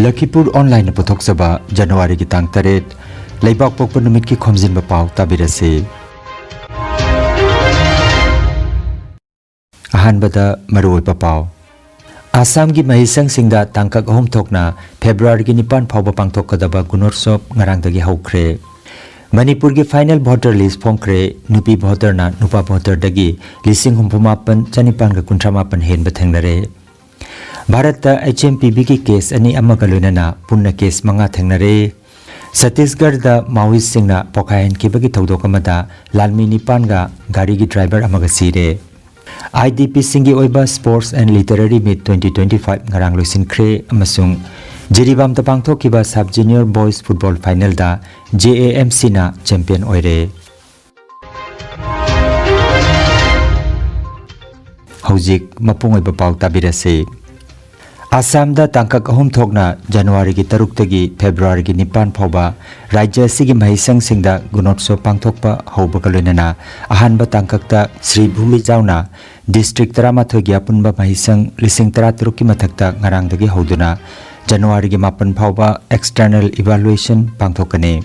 Lakhipur online puthokchaba January ki tang 8 leibak pokpa numit ki Khomjinba Pao tabirase. Ahanbada maroi papao. Assam ki mahisang singda tangkak ahom thokna February ki 9 phawba pangthokadaba Gunotsav ngarangdagi haukre. Manipur ki final voter list phongkre nupi voter na nupa voter dagi lising humpamapan chanipan ka kuntramapan hen bathengnare. Bharat ta HMPB ki case ani amaga loinana punna case manga thengnare. Chhattisgarh da Maoist singna pokayan kibagi thodok amada lalmi nipan ga gari ki driver amaga sire. IDP singi oiba Sports and Literary Meet 2025 ngarang loisinkhre amasung Jiribam ta pangthokiba sub junior boys football final da JAMC na champion oire. Hojik mapung oiba pau tabirase. Assam da tangkak ahom thokna January ki 3 tagi February ki 9 phawba rajya sigi mahisang singda Gunotsav pangthokpa hauba kaloinana ahanba tangkak ta Sri Bhumi Jauna district 13 gi apunba mahisang lising 13 ki mathakta ngarangdagi hauduna January ki 9 phawba external evaluation pangthokane.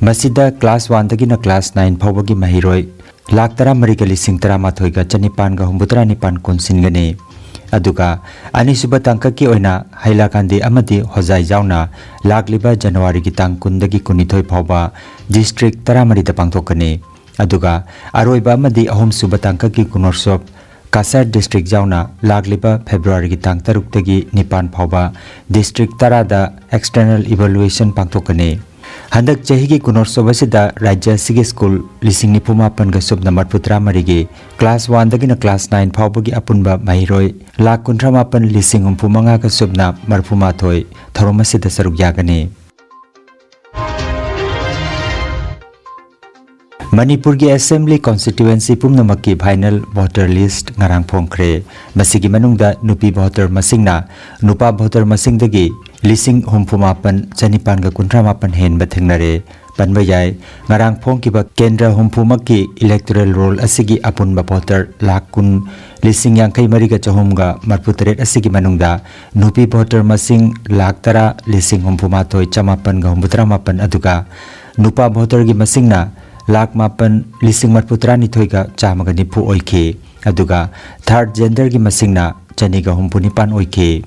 Masida class 1 tagi na class 9 phawba gi mahiroi lakh 13 ka lising 13 ga chanipan ga 9 konsingane. Aduga anisuba tangkaki oina hailakandi amadi hozai jauna lagliba January ki tang kundagi kunithoi phawba district 13 da pangthokane. Aduga aroiba amadi ahom suba tangkaki Gunotsav Kasar district jauna lagliba February ki tang 3 tagi 9 phawba district 10 da external evaluation pangthokane. Handak chahi ki Gunotsav asida rajya sigi school lising nipumapan ga sub number 13 class 1 dagi na class 9 phawba gi apunba mahiroi lakh 18 lising 35 ga subna marphuma thoi thoromasida saruk yagane. Manipur ki assembly constituency pumnamakki final voter list ngarang phongkre. Masigi manungda nupi voter masingna nupa voter masingdagi lising 38 chanipan ga 18 hen bathengnare. Panbayai ngarang phongkiba kendra humpumakki electoral roll asigi apunba voter lakh kun lising 53 ga chahum ga 43 asigi manungda nupi voter masing lakh 10 lising 38 chamapan ga 38 aduga nupa voter gi masingna lakh 8 lising 43 ga chamaga nipu oike. Aduga third gender gi masingna chaniga 59 oike.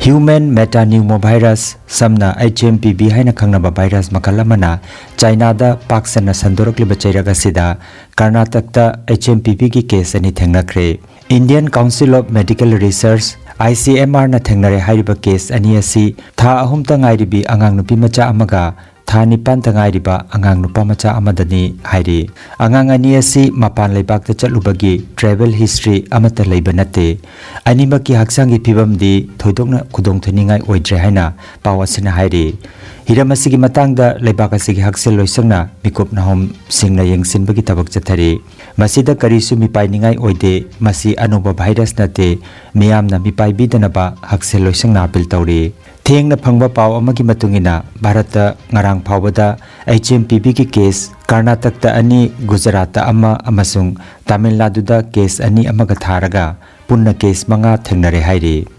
Human metapneumovirus samna HMPV haina khangnaba virus makalamana China da paksana sandorakliba chairaga sida Karnataka da HMPV ki case ani thengnakre. Indian Council of Medical Research ICMR na thengnare hariba case ani asi tha ahum ta ngairibi angang nupi macha amaga tha nipan ta ngairiba angang nupa macha amadani hairi. Angang ani asi mapan leibak ta chalubagi travel history amata leiba nate. Animaki haksangi phibamdi thoidokna khudong thaningai oidre haina pawasina hairi. Hiramasigi matangda leibak asigi haksel loisangna mikop nahom singna yengsinbagi tabak chathari. Masida karisu mipainingai oide masi anuba virus nate miyamna mipai bidanaba haksel loisangna apil tawri. Thengna phangba paw amagi matungina Bharata ngarang phawbada HMPV ki case Karnataka ta ani Gujarat ta ama amasung Tamil Nadu da case ani amaga tharaga punna case manga thengnare hairi.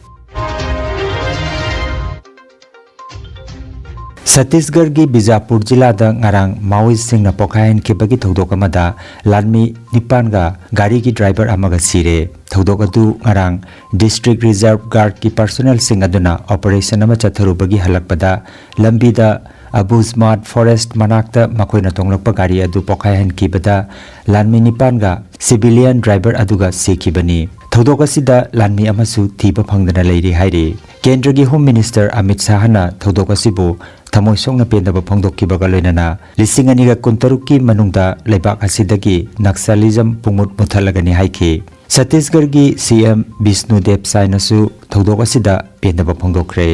Chhattisgarh gi Bijapur jila da ngarang Maoist singna pokayan kibagi thodok amada lalmi nipan ga gari ki driver amaga sire. Thodok adu ngarang district reserve guard ki personnel sing aduna operation ama chatharubagi halakpada lambi da Abu Smart Forest manakta makoina tonglakpa gari adu pokayan kibada lalmi nipan ga civilian driver aduga sikibani. Thodok asida lalmi amasu thiba phangdana leiri hairi. Kendra gi Home Minister Amit Shah na thodok asibu thamoi songna pendaba phongdokkibaga loinana lising 2023 ki manungda leibak asidagi Naxalism pungmut muthalagani haiki. Chhattisgarh gi CM Vishnu Dev Sai nasu thodok asida pendaba phongdokre.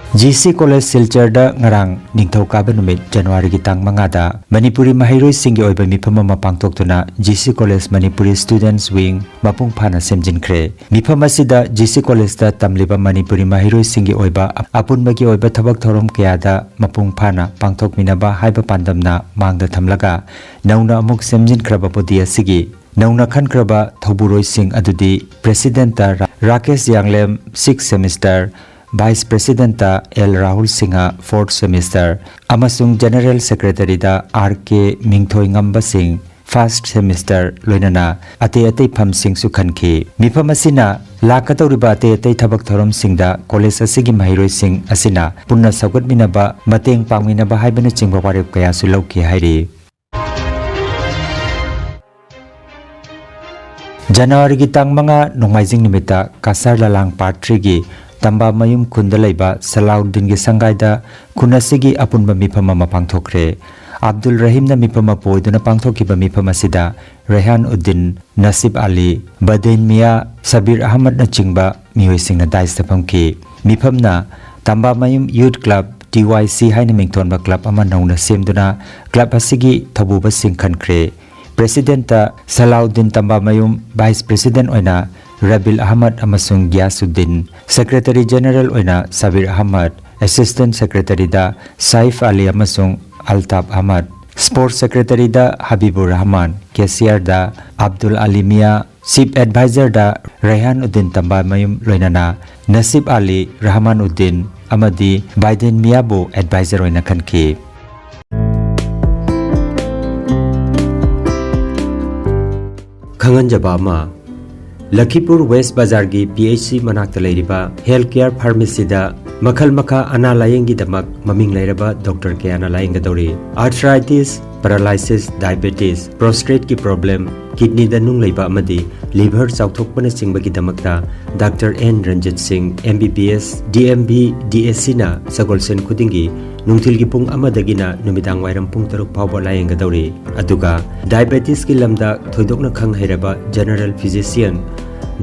GC College Silchar da ngarang ningthau kaba numit January ki tang 5 da Manipuri mahiroi singi oiba mifam ama pangtoktuna GC College Manipuri Students Wing mapung phana semjinkhre. Mifam asida GC College da tamliba Manipuri mahiroi singi oiba apunbagi oiba thabak thorom kya da mapung phana pangtokminaba haiba pandamna mangda thamlaga nauna amuk semjinkhra bapodi asigi Nauna khankraba thoburoi sing adudi President Rakesh Yanglem 6th semester, Vice President L Rahul Singha 4th semester, amasung General Secretary da RK Mingthoi Ngamba Singh 1st semester loinana ate pham sing su khanki. Mifam asina lakatawriba ate thabak thorom singda college asigi mahiroi sing asina punna sagat minaba mateng pangminaba haibana chingba warep kaya su lauki hairi. January gi tang manga nongmaijing nimita kasar lalang part 3 gi tamba mayum kundalaiba Salahuddin gi sangaida kunasigi apunba mifam ama pangthokre. Abdul Rahim na mipama poiduna pangthokiba mipama sida Rehan Uddin, Nasib Ali, Badain Mia, Sabir Ahmad na chingba mihoy sing na daista pamki. Mipam na Tamba Mayum Youth Club TYC haina mingthonba club ama nauna semduna club asigi thabuba sing khankre. President Salahuddin Tamba Mayum, Vice President oina Rabil Ahmad amasung Gyasuddin, Secretary General oina Sabir Ahmad, Assistant Secretary da Saif Ali amasung Altaf Ahmad, Sports Secretary da Habibur Rahman, Cashier da Abdul Ali Mia, Chief Advisor da Rehan Uddin Tamba Mayum loinana Nasib Ali Rahman Uddin amadi Biden Miabu Advisor oina khanki. Khanganjaba ma Lakhipur West Bazar gi PHC manakta leiriba Healthcare Pharmacy da Makhal Makha ana layengi damak maming lairaba Dr. K ana layenga dori arthritis, paralysis, diabetes, prostate ki problem, kidney da nung leiba amadi liver chauthokpana singbagi damakta Dr. N Ranjit Singh MBBS DMB DSC na sagolsen khudingi nungthil gi pung amadagina numidang wairam pung taruk phawba layenga dori aduga diabetes ki lamda thoidokna khang hairaba general physician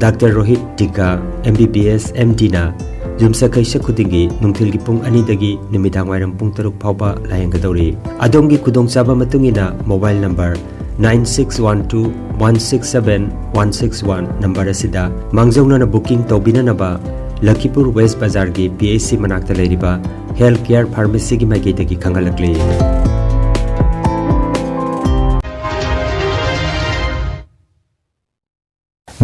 Dr. Rohit Tika MBBS MD na Jumsa kaisa khudingi nungthil gi pung ani dagi numidang wairam pung taruk phawba layang gadori adongi kudong chaba matungina mobile number 9612167161 number asida mangjauna na booking tobina naba Lakhipur West Bazar gi PHC manakta leiriba Healthcare Pharmacy gi magi dagi khangalakli.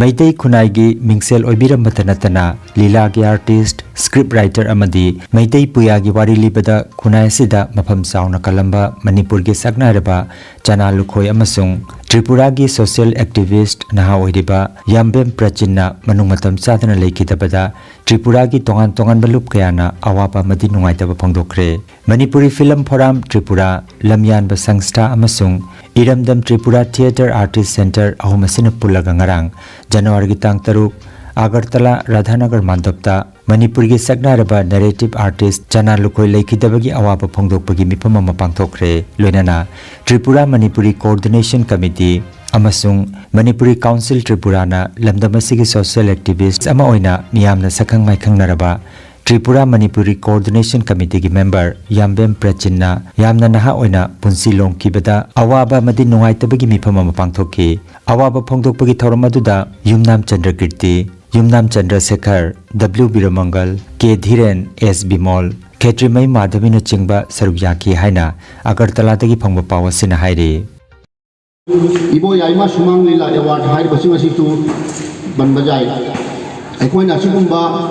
Maitai Kunaigi Mingsel Oibiram Batanatana, Lila gi artist, script writer amadi, Maitai Puyagi Wari Libada Kunai Sida Mapam Sauna Kalamba, Manipur gi Sagnaraba, Chana Lukhoi Amasung, Tripura gi social activist Naha Oidiba, Yambem Prachina, Manumatam Sadana Laikitabada, Tripura gi Tongan Tongan Balup Kayana, Awapa Madi Nungaitaba Pangdokre, Manipuri Film Forum Tripura, Lamyan Basangsta Amasung, Iramdam Tripura Theatre Artist Center Ahumasina Pulaga Ngarang, January gi tang taruk Agartala Radhanagar Mandopta Manipur gi sagnaraba narrative artist Chana Lukhoi Laikidabagi awaba phongdokpagi mipama mapangthokre loinana Tripura Manipuri Coordination Committee amasung Manipuri Council Tripura na lamdamasigi social activists ama oina miyamna sakhang maikhang naraba Tripura Manipuri Coordination Committee ki member Yambem Prachinna yamna naha oina punsi long kibada awaba madi nungaitabagi mipama mapangthoki awaba phongdokpagi thoramaduda Yumnam Chandrakirti Yumnam Chandrasekhar W Biramangal K Dhiren S Bimol Khetrimai Madhavina chingba sarugyaki haina Agartala dagi phongba pawasina hairi Ibo yaima sumang lila award hai basing asitu banbajai aikoina sigumba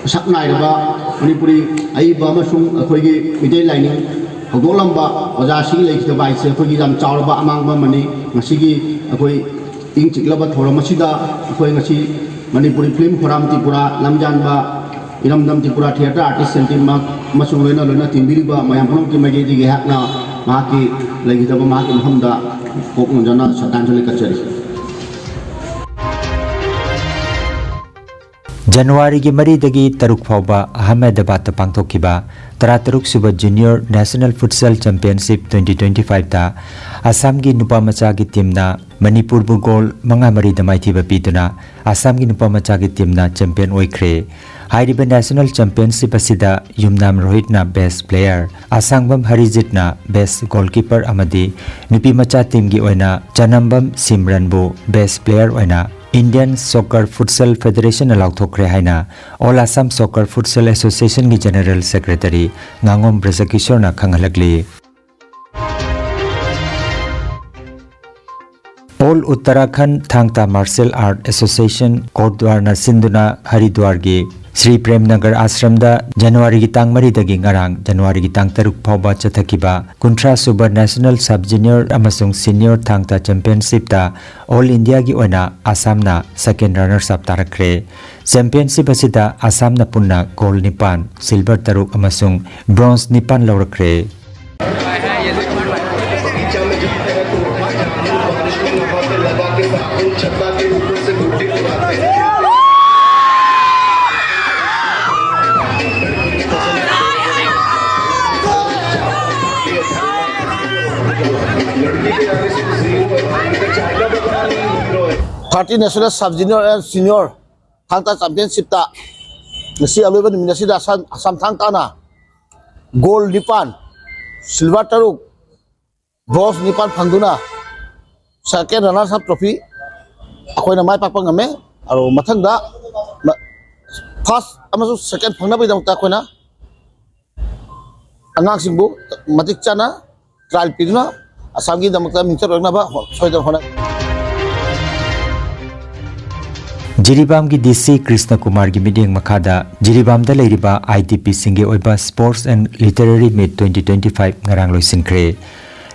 saknai ba Manipuri aiba amasung akhoi midai lining hogolamba oja sing leikida bai se akhoi lam chawraba amangba mani ngasigi akhoi ing chiklaba thoramasida akhoi ngasi Manipuri Film Forum Tripura lamjanba iramdam Tripura Theatre Artist Center masung loina loina timbiriba mayam phom ki magi dige hakna mahaki leikida ba mahaki mhamda kok ngjana satanjali kachari January gi mari dagi taruk phawba Ahmedabad ta pangthokiba Tarataruk Suba Junior National Futsal Championship 2025 ta Assam gi nupa macha gi team na Manipur bu goal manga mari da maithiba pituna Assam gi nupa macha gi team na champion oikre Hairiba National Championship asida Yumnam Rohit na best player Asangbam Harijit na best goalkeeper amadi nupi macha team gi oina Chanambam Simran bu best player oina Indian Soccer Futsal Federation alauthokre haina All Assam Soccer Futsal Association gi General Secretary Ngangom Brazakishor na khangalakli All Uttarakhand Thangta Martial Art Association Kotdwarna Sinduna Haridwargi Sri Premnagar Ashramda January Gitang Maridagi Ngarang January Gitang Taruk Pauba Chatakiba Kuntra Suba National Sub-Junior Amasung Senior Thangta Championship ta All India gi oina Assamna second runners up tarakre Championship asida Assamna punna gold 9 silver taruk amasung bronze 9 laurakre Party National Sub-Junior and Senior Thangta Championship ta nasi aluban minasi da Assam Thangta na gold 9 silver taruk bronze 9 phangduna second runners up trophy akoina mai pakpa ngame aro mathang da first amasu second phangna bai dang ta akoina angang singbu matik chana trial piduna Assam gi damakta mingchar ragna ba soida hona Jiribam ki DC Krishna Kumar ki meeting makada Jiribam da leiriba IDP singe oiba Sports and Literary Meet 2025 ngarang loisinkre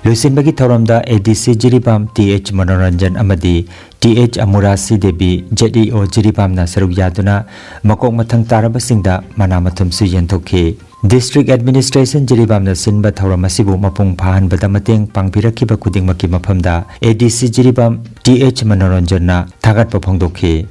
Lusin bagi thoramda ADC Jiribam TH Manoranjan amadi TH Amurasi Devi JDO Jiribam na saruk yaduna makok mathang taraba singda manamathum su yentokhe District Administration Jiribam na sinba thoram asibu mapung phahan bada mateng pangpirakiba kuding maki maphamda ADC Jiribam TH Manoranjan na thagat pa phongdokhe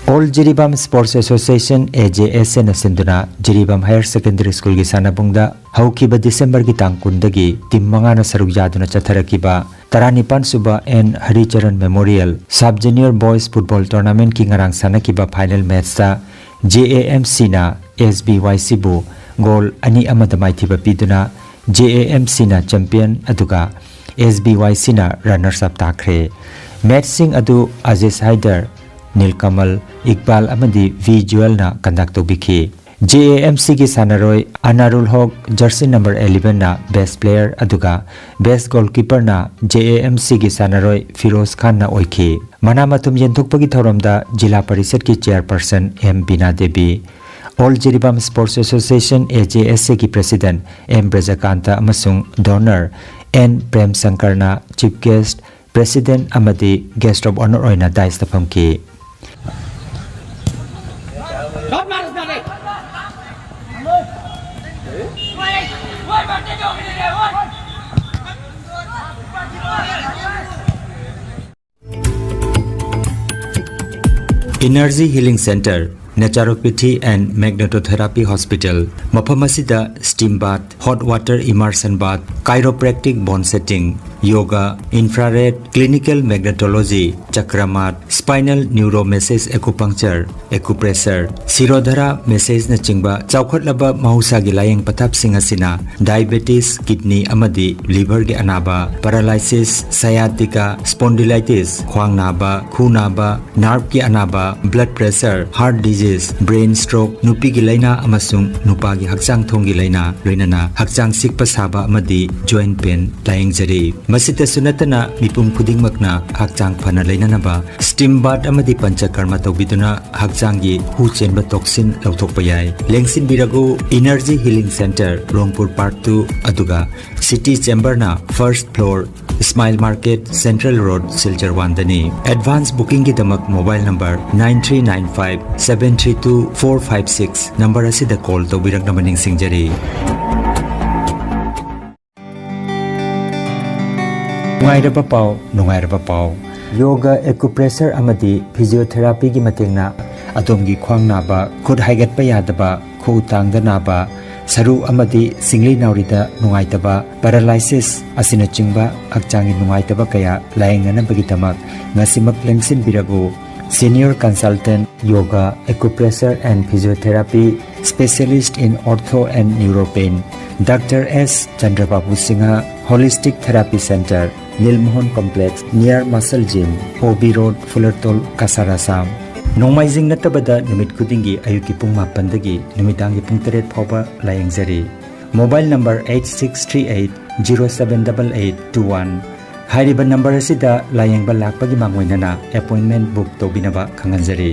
All Jiribam Sports Association AJSN Sinduna Jiribam Higher Secondary School gi sanabungda haukiba December gi tang kundagi tim manga na saruk yaduna chatharakiba Taranipan Suba and Haricharan Memorial Sub Junior Boys Football Tournament ki ngarang sanakiba final match ta JAMC na SBYC bu goal ani amadamai thiba piduna JAMC na champion aduga SBYC na runners up takre match sing adu Aziz Haider Nilkamal Iqbal amadi visual na conduct biki JAMC ki sanaroi Anarul Haq jersey number 11 na best player aduga best goalkeeper na JAMC ki sanaroi Firoz Khan na oikhi manamatum yenthokpagi thoramda Jila Parishad ki chairperson M Bina Devi All Jiribam Sports Association AJSC ki president M Brajakanta amasung donor N Prem Sankar na chief guest president amadi guest of honor oina dais tapamki Energy Healing Center Naturopathy and Magnetotherapy Hospital Mapamasida Steam Bath Hot Water Immersion Bath Chiropractic Bone Setting Yoga Infrared Clinical Magnetology Chakramat Spinal Neuromassage Acupuncture Acupressure Sirodhara Massage na chingba chawkhatlaba mahusagi layeng pathap singasina Diabetes Kidney amadi Liver gi anaba Paralysis Sciatica Spondylitis khwang naba khu naba Nerve gi anaba Blood Pressure Heart Disease Brain Stroke Nupi gi laina amasung nupa gi hakchang thong gi laina loinana hakchang sikpa saba amadi joint pain layeng jari Masita sunatana mipum khudingmakna hakchang phana leinanaba steam bath amadi panchakarma tawbiduna hakchangi hu chenba toxin lauthokpa yai lengsin biragu Energy Healing Center Rongpur Park 2 aduga City Chamber na first floor Smile Market Central Road Silchar Wandani advance booking ki damak mobile number 9395732456 number asida call tawbirak namaning singjari Nungairaba Pao Yoga Acupressure amadi Physiotherapy gi matengna adomgi khwang naba khud haigat pa yadaba khu tangda naba saru amadi singli naurida nungaitaba paralysis asina chingba hakchangi nungaitaba kaya laengana bagitamak ngasimak lengsin birago Senior Consultant Yoga Acupressure and Physiotherapy Specialist in Ortho and Neuropain Dr. S. Chandrababu Singha Holistic Therapy Center Nilmohon Complex near Muscle Gym Hobi Road Fullertol Kasarasam Nongmaizing natabada numit kudingi ayuki pung mapandagi numitangi pung teret phoba layengzari mobile number 8638078821 हाइरिबा number असिदा लायेंबा लाकपगी मांगोइनना appointment book तौबिनबा खंगनजरी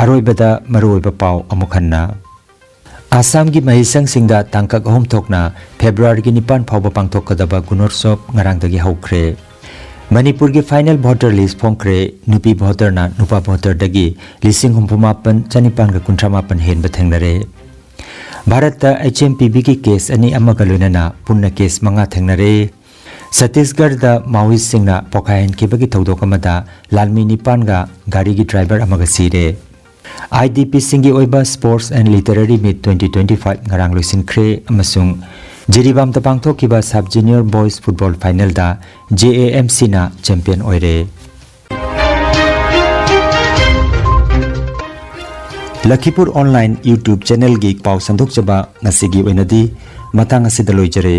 अरोइबदा मरुइबा पाव अमुखन्ना आसाम की महिसंग सिंगदा तांकक अहुम थोकना फेब्रुआरी की 9 फाउबा पांगथोकदबा गुनोत्सव ngarangdagi हौख्रे मणिपुर की फाइनल वोटर लिस्ट फोंख्रे नुपी वोटर ना नुपा वोटर दगी 58,458 हेनबा थेंगनरे भारत HMPB की केस अनि अमगा लोइनना पुन्ना केस मंगा थेंगनरे छत्तीसगढ़ दा माओइस्ट सिंगना पोखायन केबगी थौदोक अमदा लालमी निपानगा गाड़ी की ड्राइवर अमगा सीरे IDP सिंगी ओइबा sports and literary meet 2025 ngarang loisinkhre amasung Jiribam ta pangthokiba sub junior boys football final da JAMC na champion oire Lakhipur online YouTube channel gi paw sanduk chaba ngasigi oinadi matang asida loijare